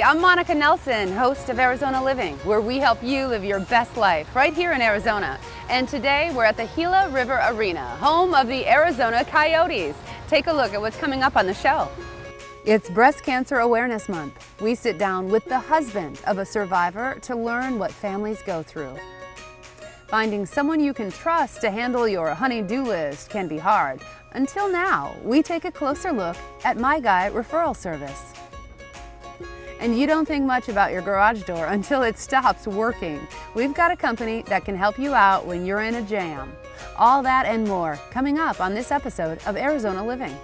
I'm Monica Nelson, host of Arizona Living, where we help you live your best life right here in Arizona. And today we're at the Gila River Arena, home of the Arizona Coyotes. Take a look at what's coming up on the show. It's Breast Cancer Awareness Month. We sit down with the husband of a survivor to learn what families go through. Finding someone you can trust to handle your honey-do list can be hard. Until now, we take a closer look at My Guy referral service. And you don't think much about your garage door until it stops working. We've got a company that can help you out when you're in a jam. All that and more coming up on this episode of Arizona Living.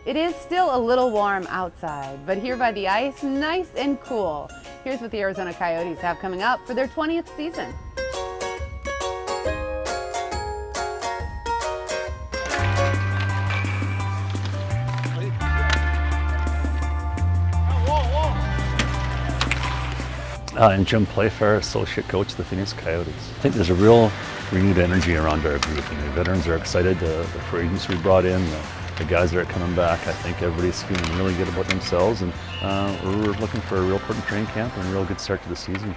It is still a little warm outside, but here by the ice, nice and cool. Here's what the Arizona Coyotes have coming up for their 20th season. I'm Jim Playfair, Associate Coach of the Phoenix Coyotes. I think there's a real renewed energy around our group. The veterans are excited, the free agents we brought in, the guys that are coming back. I think everybody's feeling really good about themselves, and we're looking for a real important training camp and a real good start to the season.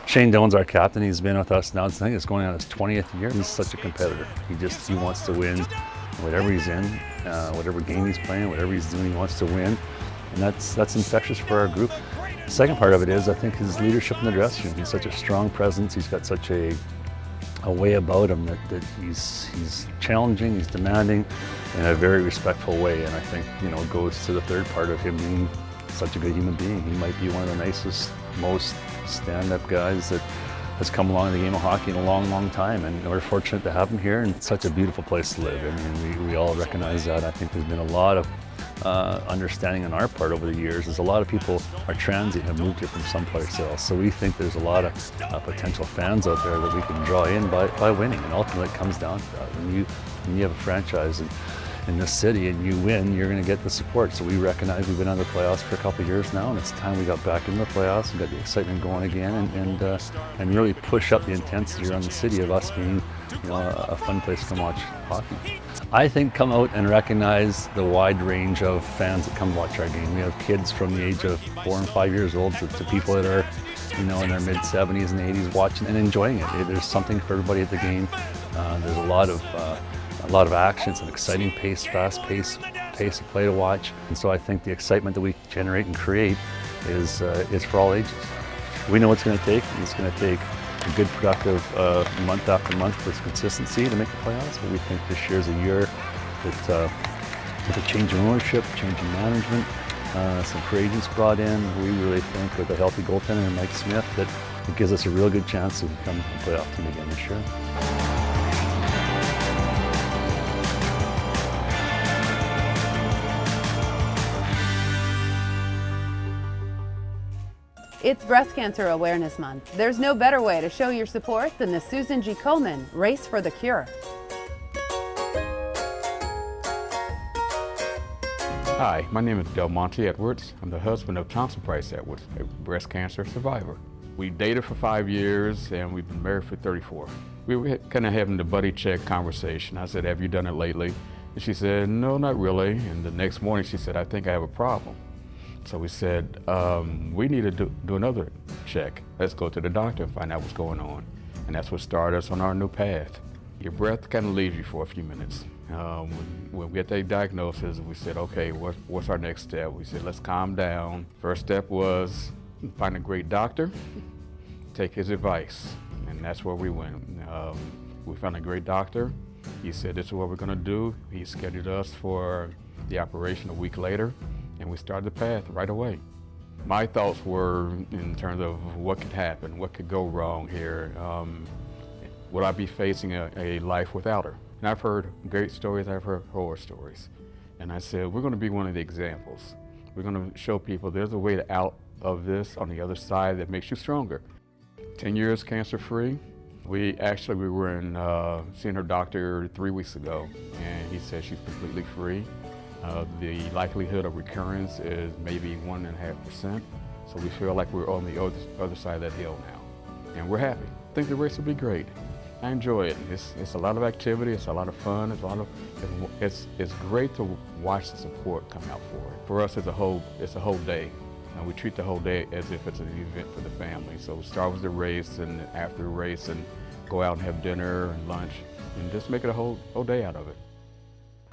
Shane Doan's our captain. He's been with us now, I think it's going on his 20th year. He's such a competitor. He wants to win whatever he's in, whatever game he's playing, whatever he's doing, he wants to win. And that's infectious for our group. The second part of it is, I think, his leadership in the dressing room. He's such a strong presence. He's got such a way about him that he's challenging, he's demanding in a very respectful way. And I think, it goes to the third part of him being such a good human being. He might be one of the nicest, most stand-up guys that has come along in the game of hockey in a long, long time. And we're fortunate to have him here, and it's such a beautiful place to live. I mean, we all recognize that. I think there's been a lot of understanding on our part over the years. As a lot of people are transient, have moved here from someplace else. So we think there's a lot of potential fans out there that we can draw in by winning. And ultimately it comes down to that. When you have a franchise in this city and you win, you're going to get the support. So we recognize we've been out of the playoffs for a couple of years now, and it's time we got back into the playoffs and got the excitement going again, and really push up the intensity around the city of us being a fun place to come watch hockey. I think come out and recognize the wide range of fans that come watch our game. We have kids from the age of 4 and 5 years old to people that are in their mid-70s and 80s watching and enjoying it. There's something for everybody at the game. There's a lot of action. It's an exciting pace, fast pace of play to watch. And so I think the excitement that we generate and create is for all ages. We know what it's going to take. It's going to take a good, productive month after month with consistency to make the playoffs. But we think this year is a year that, with a change in ownership, change in management, some free agents brought in, we really think with a healthy goaltender, Mike Smith, that it gives us a real good chance to become a playoff team again this year. It's Breast Cancer Awareness Month. There's no better way to show your support than the Susan G. Komen Race for the Cure. Hi, my name is Del Monte Edwards. I'm the husband of Thompson Price Edwards, a breast cancer survivor. We dated for 5 years and we've been married for 34. We were kind of having the buddy check conversation. I said, "Have you done it lately?" And she said, "No, not really." And the next morning she said, "I think I have a problem." So we said, we need to do another check. Let's go to the doctor and find out what's going on. And that's what started us on our new path. Your breath kind of leaves you for a few minutes. When we get that diagnosis, we said, okay, what's our next step? We said, let's calm down. First step was find a great doctor, take his advice. And that's where we went. We found a great doctor. He said, this is what we're gonna do. He scheduled us for the operation a week later. And we started the path right away. My thoughts were in terms of what could happen, what could go wrong here. Would I be facing a life without her? And I've heard great stories, I've heard horror stories. And I said, we're gonna be one of the examples. We're gonna show people there's a way out of this on the other side that makes you stronger. 10 years cancer-free. We were seeing her doctor 3 weeks ago, and he said she's completely free. The likelihood of recurrence is maybe 1.5%. So we feel like we're on the other side of that hill now. And we're happy. I think the race will be great. I enjoy it. It's a lot of activity, it's a lot of fun, it's great to watch the support come out for it. For us, it's a whole day. We treat the whole day as if it's an event for the family. So start with the race, and after the race, and go out and have dinner and lunch, and just make it a whole day out of it.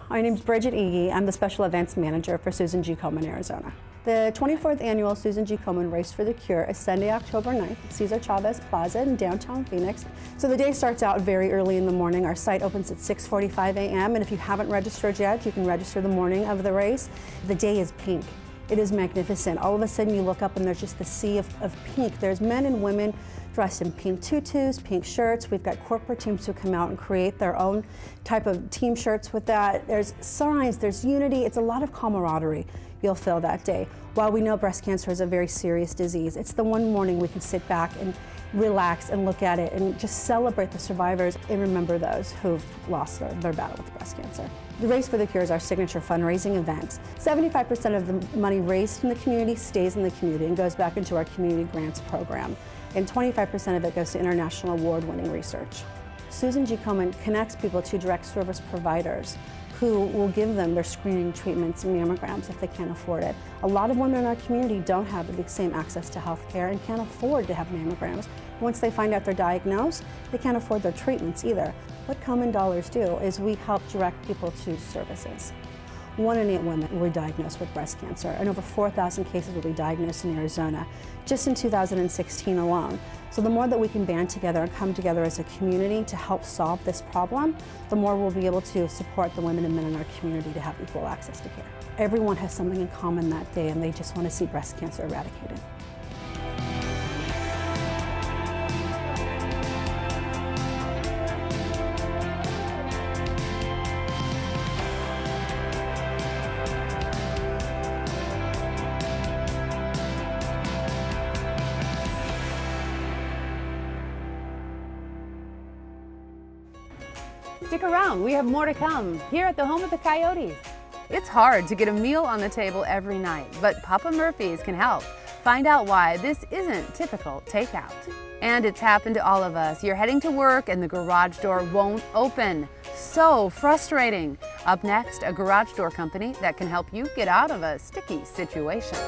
My name is Bridget Ege. I'm the Special Events Manager for Susan G. Komen, Arizona. The 24th Annual Susan G. Komen Race for the Cure is Sunday, October 9th at Cesar Chavez Plaza in downtown Phoenix. So the day starts out very early in the morning. Our site opens at 6:45 a.m. and if you haven't registered yet, you can register the morning of the race. The day is pink. It is magnificent. All of a sudden you look up and there's just the sea of pink. There's men and women dressed in pink tutus, pink shirts. We've got corporate teams who come out and create their own type of team shirts with that. There's signs, there's unity. It's a lot of camaraderie you'll feel that day. While we know breast cancer is a very serious disease, it's the one morning we can sit back and relax and look at it and just celebrate the survivors and remember those who've lost their battle with breast cancer. The Race for the Cure is our signature fundraising event. 75% of the money raised from the community stays in the community and goes back into our community grants program. And 25% of it goes to international award-winning research. Susan G. Komen connects people to direct service providers who will give them their screening treatments and mammograms if they can't afford it. A lot of women in our community don't have the same access to health care and can't afford to have mammograms. Once they find out they're diagnosed, they can't afford their treatments either. What Komen Dollars do is we help direct people to services. 1 in 8 women will be diagnosed with breast cancer, and over 4,000 cases will be diagnosed in Arizona, just in 2016 alone. So the more that we can band together and come together as a community to help solve this problem, the more we'll be able to support the women and men in our community to have equal access to care. Everyone has something in common that day, and they just want to see breast cancer eradicated. Stick around, we have more to come here at the home of the Coyotes. It's hard to get a meal on the table every night, but Papa Murphy's can help. Find out why this isn't typical takeout. And it's happened to all of us. You're heading to work and the garage door won't open. So frustrating. Up next, a garage door company that can help you get out of a sticky situation.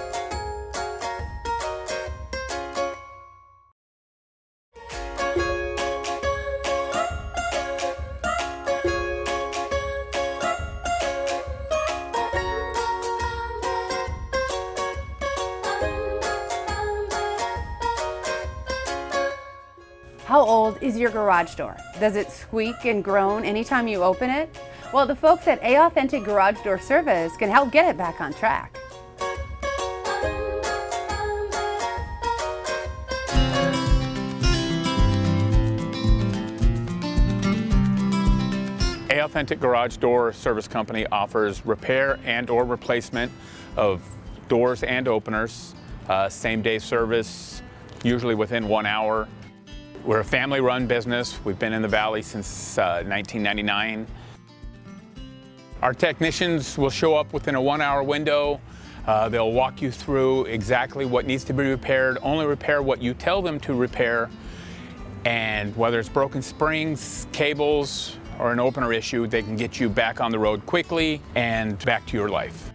How old is your garage door? Does it squeak and groan anytime you open it? Well, the folks at A Authentic Garage Door Service can help get it back on track. A Authentic Garage Door Service Company offers repair and or replacement of doors and openers, same-day service, usually within 1 hour. We're a family-run business. We've been in the Valley since 1999. Our technicians will show up within a 1 hour window. They'll walk you through exactly what needs to be repaired, only repair what you tell them to repair, and whether it's broken springs, cables, or an opener issue, they can get you back on the road quickly and back to your life.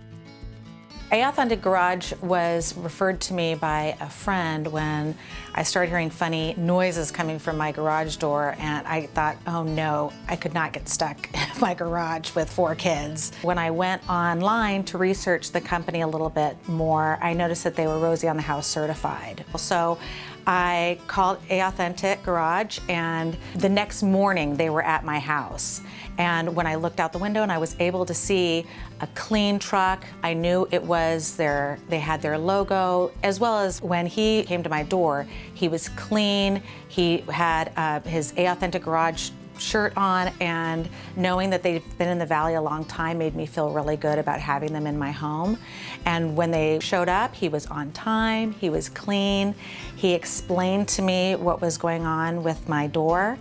A Authentic Garage was referred to me by a friend when I started hearing funny noises coming from my garage door, and I thought, oh no, I could not get stuck in my garage with 4 kids. When I went online to research the company a little bit more, I noticed that they were Rosie on the House certified. So I called A Authentic Garage, and the next morning they were at my house. And when I looked out the window and I was able to see a clean truck, I knew it was they had their logo, as well as when he came to my door, he was clean. He had his A Authentic Garage shirt on, and knowing that they've been in the Valley a long time made me feel really good about having them in my home. And when they showed up, he was on time, he was clean, he explained to me what was going on with my door,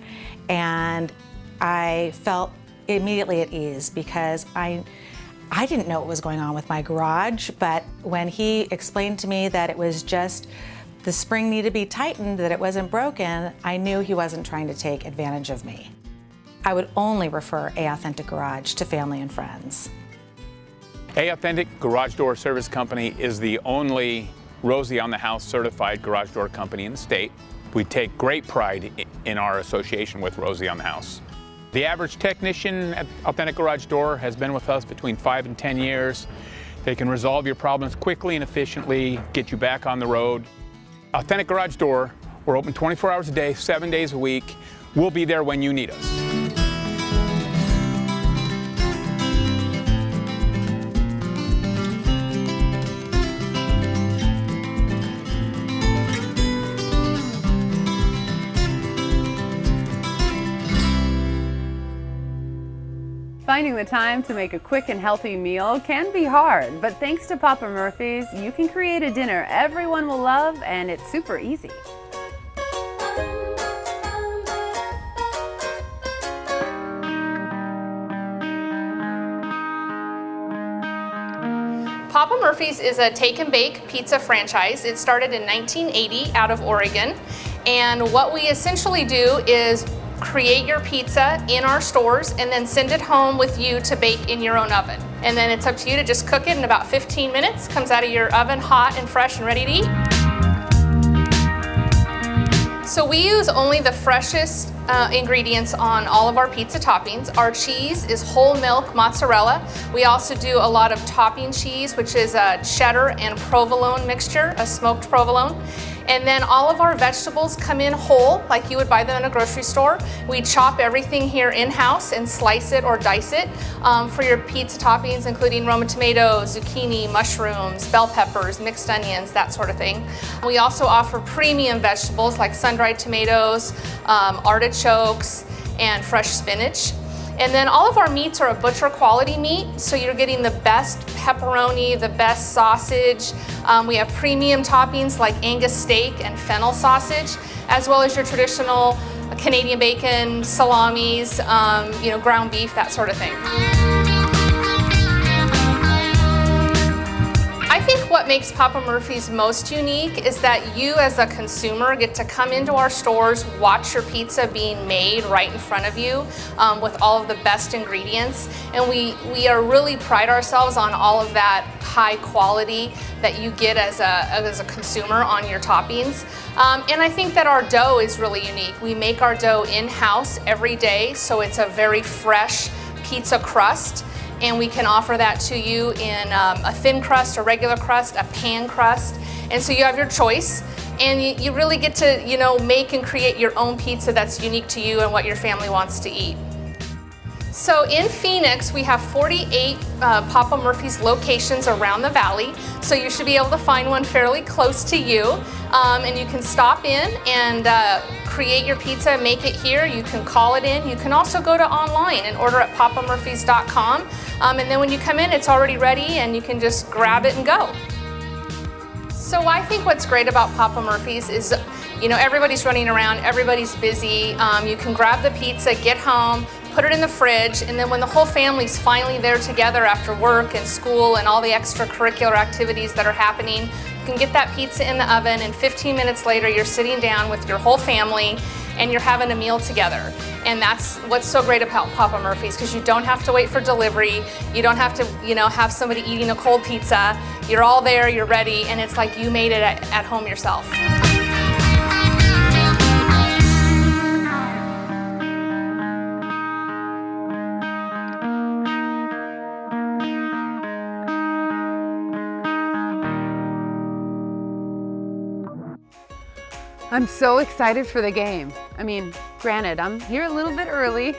and I felt immediately at ease because I didn't know what was going on with my garage, but when he explained to me that it was just the spring needed to be tightened, that it wasn't broken, I knew he wasn't trying to take advantage of me. I would only refer A Authentic Garage to family and friends. A Authentic Garage Door Service Company is the only Rosie on the House certified garage door company in the state. We take great pride in our association with Rosie on the House. The average technician at Authentic Garage Door has been with us between 5 and 10 years. They can resolve your problems quickly and efficiently, get you back on the road. Authentic Garage Door, we're open 24 hours a day, 7 days a week. We'll be there when you need us. Finding the time to make a quick and healthy meal can be hard, but thanks to Papa Murphy's, you can create a dinner everyone will love, and it's super easy. Papa Murphy's is a take and bake pizza franchise. It started in 1980 out of Oregon, and what we essentially do is create your pizza in our stores and then send it home with you to bake in your own oven. And then it's up to you to just cook it in about 15 minutes. Comes out of your oven hot and fresh and ready to eat. So we use only the freshest ingredients on all of our pizza toppings. Our cheese is whole milk mozzarella. We also do a lot of topping cheese, which is a cheddar and provolone mixture, a smoked provolone. And then all of our vegetables come in whole, like you would buy them in a grocery store. We chop everything here in-house and slice it or dice it for your pizza toppings, including Roma tomatoes, zucchini, mushrooms, bell peppers, mixed onions, that sort of thing. We also offer premium vegetables like sun-dried tomatoes, artichokes, and fresh spinach. And then all of our meats are a butcher quality meat, so you're getting the best pepperoni, the best sausage. We have premium toppings like Angus steak and fennel sausage, as well as your traditional Canadian bacon, salamis, ground beef, that sort of thing. I think what makes Papa Murphy's most unique is that you as a consumer get to come into our stores, watch your pizza being made right in front of you with all of the best ingredients. And we really pride ourselves on all of that high quality that you get as a consumer on your toppings. And I think that our dough is really unique. We make our dough in-house every day, so it's a very fresh pizza crust. And we can offer that to you in a thin crust, a regular crust, a pan crust. And so you have your choice, and you really get to, make and create your own pizza that's unique to you and what your family wants to eat. So in Phoenix, we have 48 Papa Murphy's locations around the valley, so you should be able to find one fairly close to you. And you can stop in and create your pizza, make it here. You can call it in. You can also go to online and order at papamurphys.com. And then when you come in, it's already ready and you can just grab it and go. So I think what's great about Papa Murphy's is, everybody's running around, everybody's busy. You can grab the pizza, get home, put it in the fridge, and then when the whole family's finally there together after work and school and all the extracurricular activities that are happening, you can get that pizza in the oven, and 15 minutes later you're sitting down with your whole family and you're having a meal together. And that's what's so great about Papa Murphy's, because you don't have to wait for delivery. You don't have to, have somebody eating a cold pizza. You're all there, you're ready, and it's like you made it at home yourself. I'm so excited for the game. I mean, granted, I'm here a little bit early,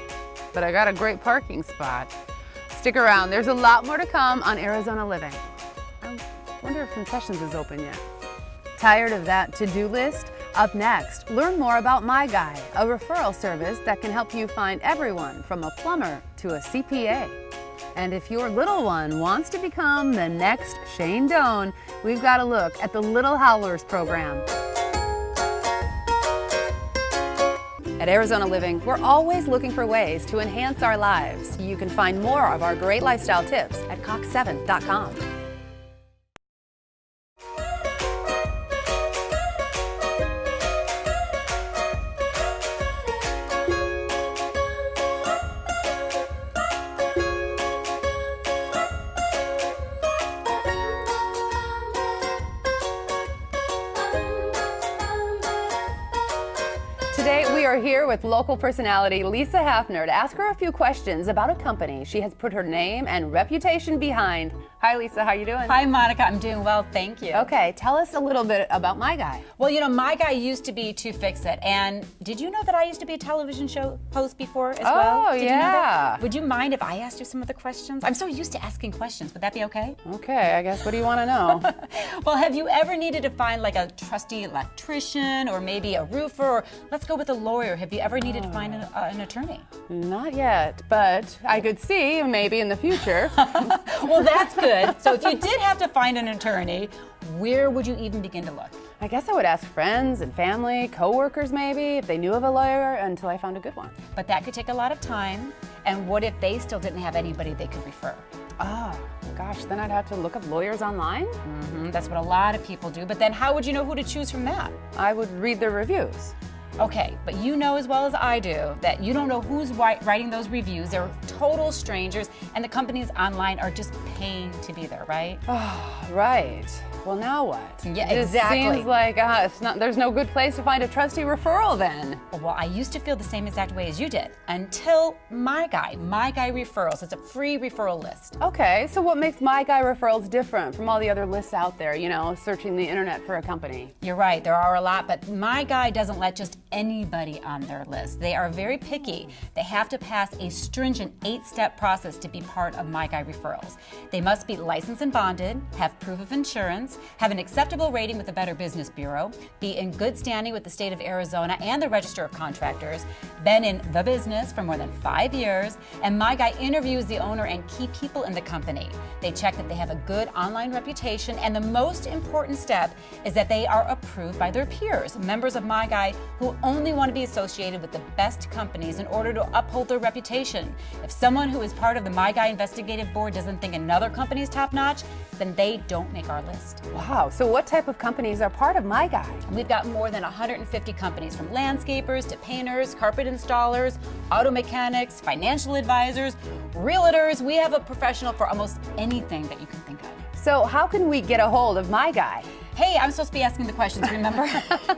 but I got a great parking spot. Stick around, there's a lot more to come on Arizona Living. I wonder if concessions is open yet. Tired of that to-do list? Up next, learn more about My Guy, a referral service that can help you find everyone from a plumber to a CPA. And if your little one wants to become the next Shane Doan, we've got a look at the Little Howlers program. At Arizona Living, we're always looking for ways to enhance our lives. You can find more of our great lifestyle tips at cox7.com. Today we are here with local personality Lisa Hafner to ask her a few questions about a company she has put her name and reputation behind. Hi Lisa, how you doing? Hi Monica, I'm doing well, thank you. Okay, tell us a little bit about My Guy. Well, you know, My Guy used to be To Fix It, and did you know that I used to be a television show host before as well? Oh, Did you know that? yeah. Would you mind if I asked you some of the questions? I'm so used to asking questions, would that be okay? Okay, I guess what do you want to know? Well, have you ever needed to find like a trusty electrician or maybe a roofer, or let's go with a lawyer. Have you ever needed to find an attorney? Not yet, but I could see maybe in the future. Well, that's good. So if you did have to find an attorney, where would you even begin to look? I guess I would ask friends and family, coworkers maybe, if they knew of a lawyer until I found a good one. But that could take a lot of time. And what if they still didn't have anybody they could refer? Oh, gosh, then I'd have to look up lawyers online? That's what a lot of people do. But then how would you know who to choose from that? I would read their reviews. Okay, but you know as well as I do that you don't know who's writing those reviews. They're total strangers, and the companies online are just paying to be there, right? Oh, right. Well, now what? Yeah, It exactly. seems like there's no good place to find a trusty referral then. Well, I used to feel the same exact way as you did until My Guy Referrals. It's a free referral list. Okay, so what makes My Guy Referrals different from all the other lists out there, you know, searching the internet for a company? You're right, there are a lot, but My Guy doesn't let just anybody on their list. They are very picky. They have to pass a stringent 8-step process to be part of My Guy Referrals. They must be licensed and bonded, have proof of insurance, have an acceptable rating with the Better Business Bureau, be in good standing with the state of Arizona and the Register of Contractors, been in the business for more than 5 years, and My Guy interviews the owner and key people in the company. They check that they have a good online reputation, and the most important step is that they are approved by their peers, members of My Guy who only want to be associated with the best companies in order to uphold their reputation. If someone who is part of the My Guy investigative board doesn't think another company is top-notch, then they don't make our list. Wow, so what type of companies are part of My Guy? And we've got more than 150 companies, from landscapers to painters, carpet installers, auto mechanics, financial advisors, realtors. We have a professional for almost anything that you can think of. So how can we get a hold of My Guy? Hey, I'm supposed to be asking the questions, remember?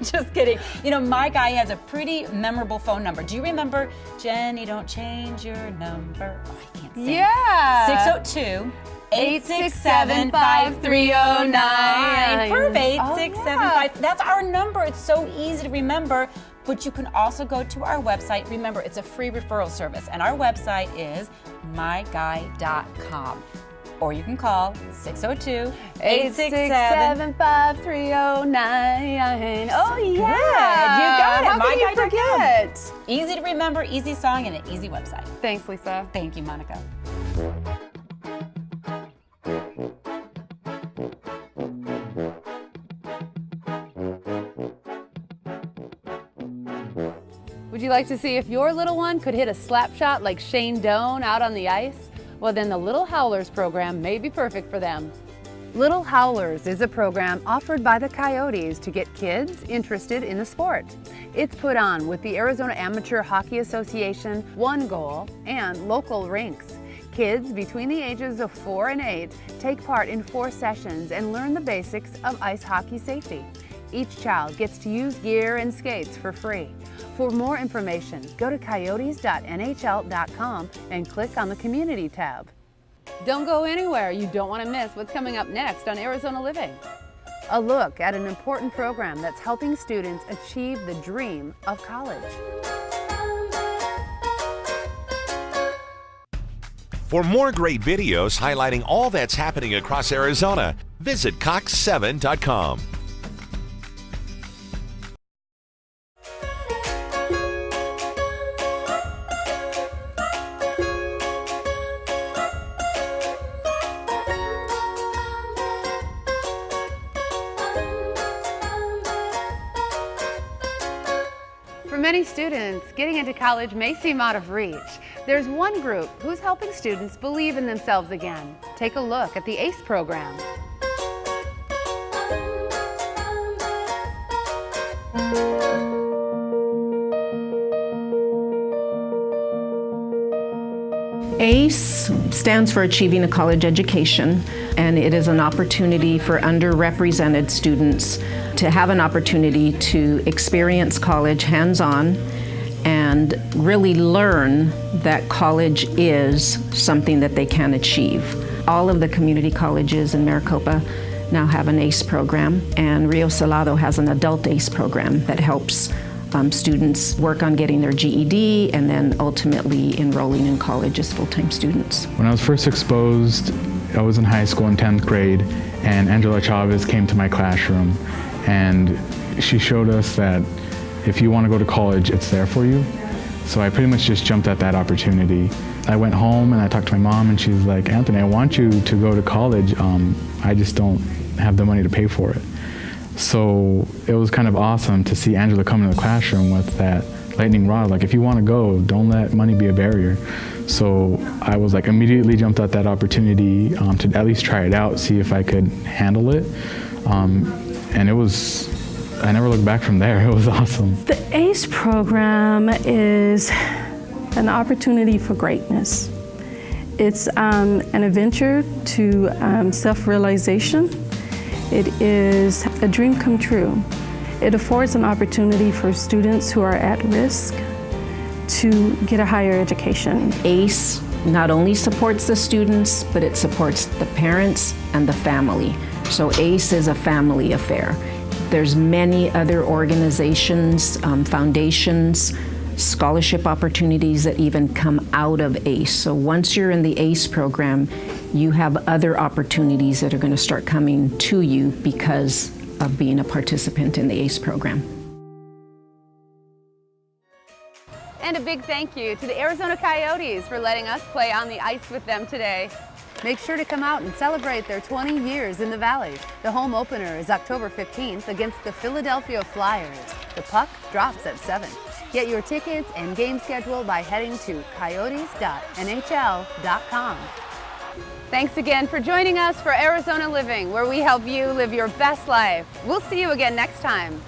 Just kidding. You know, My Guy has a pretty memorable phone number. Do you remember, Jenny, don't change your number? Oh, I can't sing. Yeah. 602 867-5309. Perfect. Oh, 8675. That's our number. It's so easy to remember. But you can also go to our website. Remember, it's a free referral service, and our website is myguy.com. Or you can call 602-867-5309. Oh, yeah. You got it. How can you myguy.com. forget? Easy to remember, easy song, and an easy website. Thanks, Lisa. Thank you, Monica. Would you like to see if your little one could hit a slap shot like Shane Doan out on the ice? Well, then the Little Howlers program may be perfect for them. Little Howlers is a program offered by the Coyotes to get kids interested in the sport. It's put on with the Arizona Amateur Hockey Association, One Goal, and local rinks. Kids between the ages of 4 and 8 take part in 4 sessions and learn the basics of ice hockey safety. Each child gets to use gear and skates for free. For more information, go to coyotes.nhl.com and click on the Community tab. Don't go anywhere. You don't want to miss what's coming up next on Arizona Living. A look at an important program that's helping students achieve the dream of college. For more great videos highlighting all that's happening across Arizona, visit cox7.com. For many students, getting into college may seem out of reach. There's one group who's helping students believe in themselves again. Take a look at the ACE program. ACE stands for Achieving a College Education. and it is an opportunity for underrepresented students to have an opportunity to experience college hands-on and really learn that college is something that they can achieve. All of the community colleges in Maricopa now have an ACE program, and Rio Salado has an adult ACE program that helps students work on getting their GED and then ultimately enrolling in college as full-time students. When I was first exposed, I was in high school in 10th grade, and Angela Chavez came to my classroom, and she showed us that if you want to go to college, it's there for you. So I pretty much just jumped at that opportunity. I went home and I talked to my mom, and she was like, "Anthony, I want you to go to college. I just don't have the money to pay for it." So it was kind of awesome to see Angela come into the classroom with that lightning rod. Like, if you want to go, don't let money be a barrier. So I was like, immediately jumped at that opportunity to at least try it out, see if I could handle it. And it was, I never looked back from there. It was awesome. The ACE program is an opportunity for greatness. It's an adventure to self-realization. It is a dream come true. It affords an opportunity for students who are at risk to get a higher education. ACE not only supports the students, but it supports the parents and the family. So ACE is a family affair. There's many other organizations, foundations, scholarship opportunities that even come out of ACE. So once you're in the ACE program, you have other opportunities that are going to start coming to you because of being a participant in the ACE program. And a big thank you to the Arizona Coyotes for letting us play on the ice with them today. Make sure to come out and celebrate their 20 years in the Valley. The home opener is October 15th against the Philadelphia Flyers. The puck drops at 7. Get your tickets and game schedule by heading to coyotes.nhl.com. Thanks again for joining us for Arizona Living, where we help you live your best life. We'll see you again next time.